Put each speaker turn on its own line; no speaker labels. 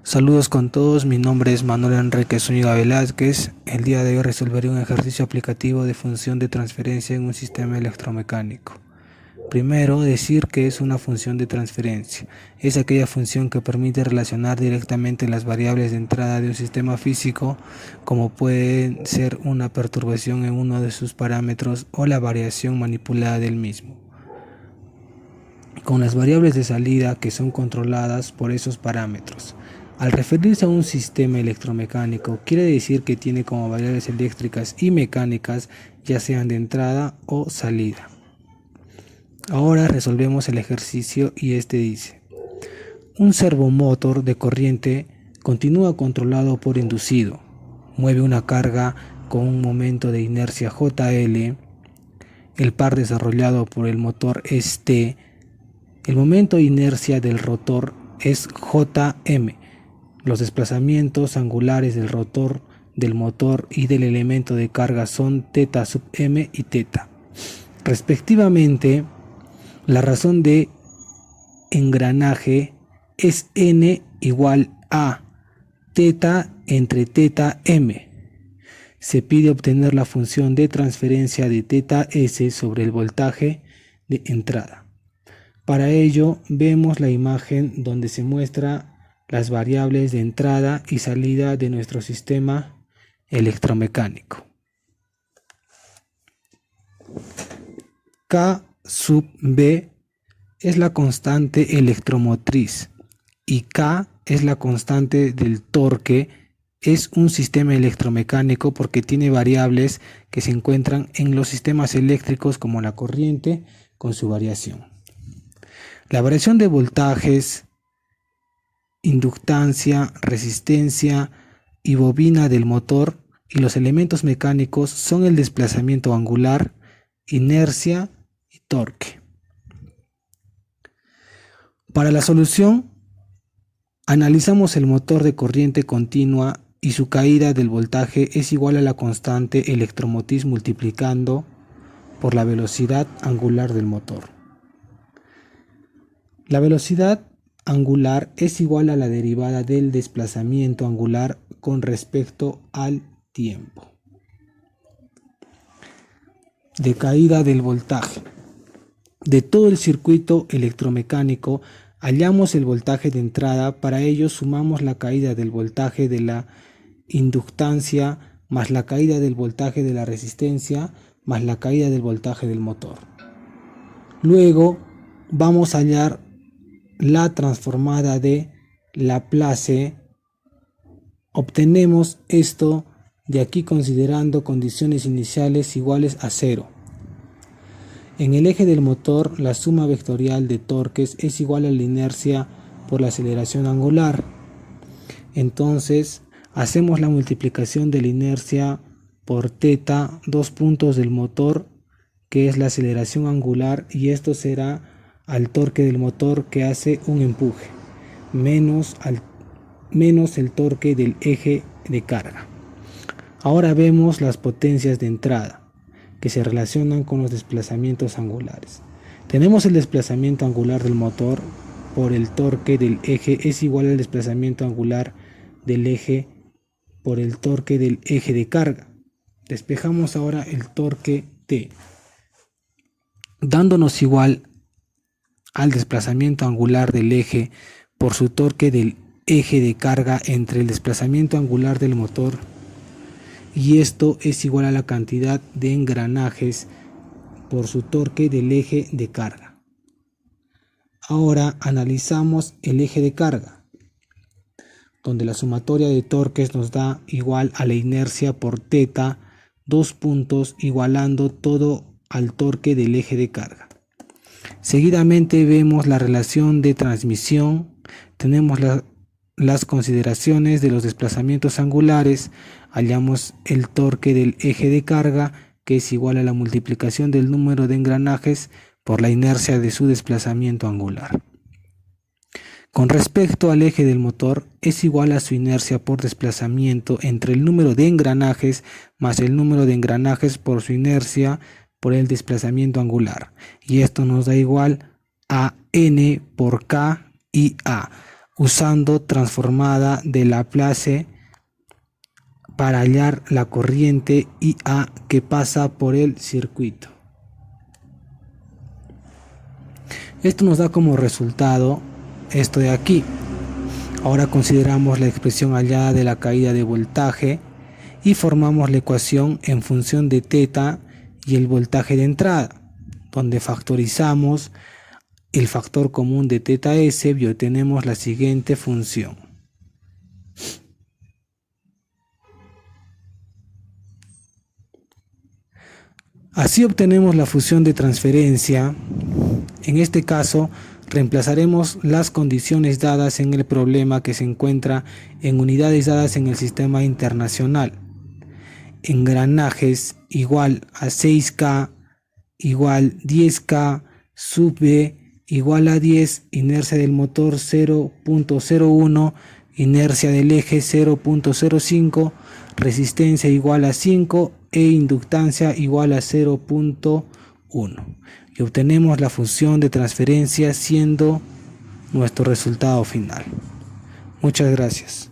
Saludos con todos, mi nombre es Manuel Enrique Zúñiga Velázquez. El día de hoy resolveré un ejercicio aplicativo de función de transferencia en un sistema electromecánico. Primero, decir que es una función de transferencia. Es aquella función que permite relacionar directamente las variables de entrada de un sistema físico, como puede ser una perturbación en uno de sus parámetros o la variación manipulada del mismo, con las variables de salida que son controladas por esos parámetros. Al referirse a un sistema electromecánico, quiere decir que tiene como variables eléctricas y mecánicas, ya sean de entrada o salida. Ahora resolvemos el ejercicio y este dice: un servomotor de corriente continúa controlado por inducido. Mueve una carga con un momento de inercia JL. El par desarrollado por el motor es T. El momento de inercia del rotor es Jm. Los desplazamientos angulares del rotor, del motor y del elemento de carga son θ sub m y θ, respectivamente. La razón de engranaje es n igual a θ entre θm. Se pide obtener la función de transferencia de θs sobre el voltaje de entrada. Para ello vemos la imagen donde se muestra las variables de entrada y salida de nuestro sistema electromecánico. K sub B es la constante electromotriz y K es la constante del torque. Es un sistema electromecánico porque tiene variables que se encuentran en los sistemas eléctricos, como la corriente con su variación. La variación de voltajes, inductancia, resistencia y bobina del motor y los elementos mecánicos son el desplazamiento angular, inercia y torque. Para la solución, analizamos el motor de corriente continua y su caída del voltaje es igual a la constante electromotriz multiplicando por la velocidad angular del motor. La velocidad angular es igual a la derivada del desplazamiento angular con respecto al tiempo de caída del voltaje. De todo el circuito electromecánico hallamos el voltaje de entrada. Para ello sumamos la caída del voltaje de la inductancia más la caída del voltaje de la resistencia más la caída del voltaje del motor. Luego vamos a hallar la transformada de Laplace. Obtenemos esto de aquí considerando condiciones iniciales iguales a 0. En el eje del motor, la suma vectorial de torques es igual a la inercia por la aceleración angular. Entonces, hacemos la multiplicación de la inercia por θ, dos puntos del motor, que es la aceleración angular, y esto será al torque del motor que hace un empuje, menos el torque del eje de carga. Ahora vemos las potencias de entrada, que se relacionan con los desplazamientos angulares. Tenemos el desplazamiento angular del motor por el torque del eje es igual al desplazamiento angular del eje por el torque del eje de carga. Despejamos ahora el torque T, dándonos igual al desplazamiento angular del eje por su torque del eje de carga entre el desplazamiento angular del motor, y esto es igual a la cantidad de engranajes por su torque del eje de carga. Ahora analizamos el eje de carga, donde la sumatoria de torques nos da igual a la inercia por θ, dos puntos igualando todo al torque del eje de carga. Seguidamente vemos la relación de transmisión. Tenemos las consideraciones de los desplazamientos angulares. Hallamos el torque del eje de carga, que es igual a la multiplicación del número de engranajes por la inercia de su desplazamiento angular. Con respecto al eje del motor, es igual a su inercia por desplazamiento entre el número de engranajes más el número de engranajes por su inercia por el desplazamiento angular, y esto nos da igual a n por k y a. usando transformada de Laplace para hallar la corriente IA que pasa por el circuito. Esto nos da como resultado esto de aquí. Ahora consideramos la expresión hallada de la caída de voltaje y formamos la ecuación en función de θ y el voltaje de entrada, donde factorizamos el factor común de θs y obtenemos la siguiente función. Así obtenemos la función de transferencia. En este caso, reemplazaremos las condiciones dadas en el problema que se encuentra en unidades dadas en el sistema internacional. Engranajes igual a 6K igual 10K sub B igual a 10, inercia del motor 0.01, inercia del eje 0.05, resistencia igual a 5 e inductancia igual a 0.1. Y obtenemos la función de transferencia siendo nuestro resultado final. Muchas gracias.